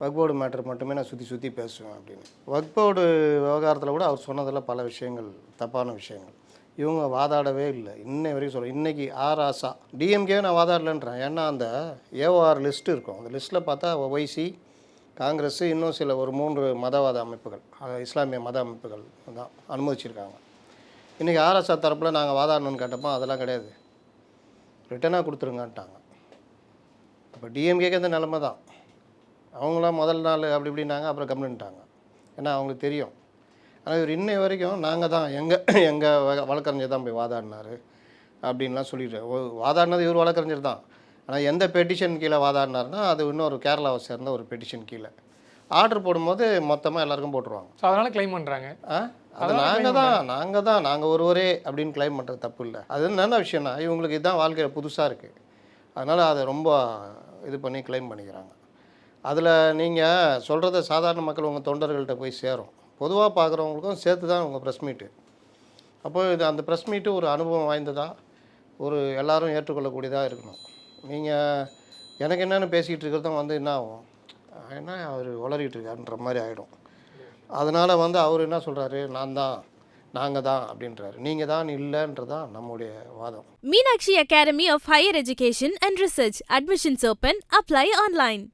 வக்ஃப் board matter மட்டுமே நான் சுற்றி பேசுவேன் அப்படின்னு. வக்ஃப் போர்டு விவகாரத்தில் கூட அவர் சொன்னதில் பல விஷயங்கள் தப்பான விஷயங்கள். இவங்க வாதாடவே இல்லை இன்னை வரைக்கும் சொல்கிறேன். இன்றைக்கி ஆராசா டிஎம்கேவே நான் வாதாடலன்றேன். ஏன்னா அந்த ஏஓஆர் லிஸ்ட்டு இருக்கும். அந்த லிஸ்ட்டில் பார்த்தா ஒய்சி, காங்கிரஸ், இன்னும் சில ஒரு 3 மதவாத அமைப்புகள், இஸ்லாமிய மத அமைப்புகள் தான் அனுமதிச்சிருக்காங்க. இன்றைக்கி ஆராசா தரப்பில் நாங்கள் வாதாடணும்னு கேட்டப்போ அதெல்லாம் கிடையாது, ரிட்டனாக கொடுத்துருங்கன்ட்டாங்க. இப்போ டிஎம்கேக்கு அந்த நிலமை தான். அவங்களாம் முதல் நாள் அப்படி இப்படின்னாங்க, அப்புறம் கம்ப்ளைண்ட்டாங்க. ஏன்னா அவங்களுக்கு தெரியும். ஆனால் இவர் இன்னை வரைக்கும் நாங்கள் தான் எங்கள் வழக்கறிஞர் தான் போய் வாதாடினார் அப்படின்லாம் சொல்லிட்டு வாதாடினது இவர் வழக்கறிஞர் தான். ஆனால் எந்த பெட்டிஷன் கீழே வாதாடினார்னா அது இன்னொரு கேரளாவை சேர்ந்த ஒரு பெட்டிஷன் கீழே ஆர்டர் போடும்போது மொத்தமாக எல்லாருக்கும் போட்டுருவாங்க. ஸோ அதனால் கிளைம் பண்ணுறாங்க. அது நாங்கள் ஒருவரே அப்படின்னு கிளைம் பண்ணுறது தப்பு இல்லை. அது என்ன விஷயம்னா இவங்களுக்கு இதுதான் வாழ்க்கையில் புதுசாக இருக்குது, அதனால் அதை ரொம்ப இது பண்ணி கிளைம் பண்ணிக்கிறாங்க. அதில் நீங்கள் சொல்கிறத சாதாரண மக்கள் உங்கள் தொண்டர்கள்ட்ட போய் சேரும். பொதுவாக பார்க்குறவங்களுக்கும் சேர்த்து தான் உங்கள் ப்ரெஸ் மீட்டு. அப்போ இது அந்த ப்ரெஸ் மீட்டு ஒரு அனுபவம் வாய்ந்ததாக ஒரு எல்லோரும் ஏற்றுக்கொள்ளக்கூடியதாக இருக்கணும். நீங்கள் எனக்கு என்னென்னு பேசிக்கிட்டு இருக்கிறதும் என்ன ஆகும், என்ன அவர் உளறிட்டு இருக்காருன்ற மாதிரி ஆகிடும். அதனால் அவர் என்ன சொல்கிறாரு, நாங்கள் தான் அப்படின்றாரு. நீங்கள் தான் இல்லைன்றதான் நம்முடைய வாதம். Meenakshi Academy of Higher Education and Research. Admissions open. Apply online.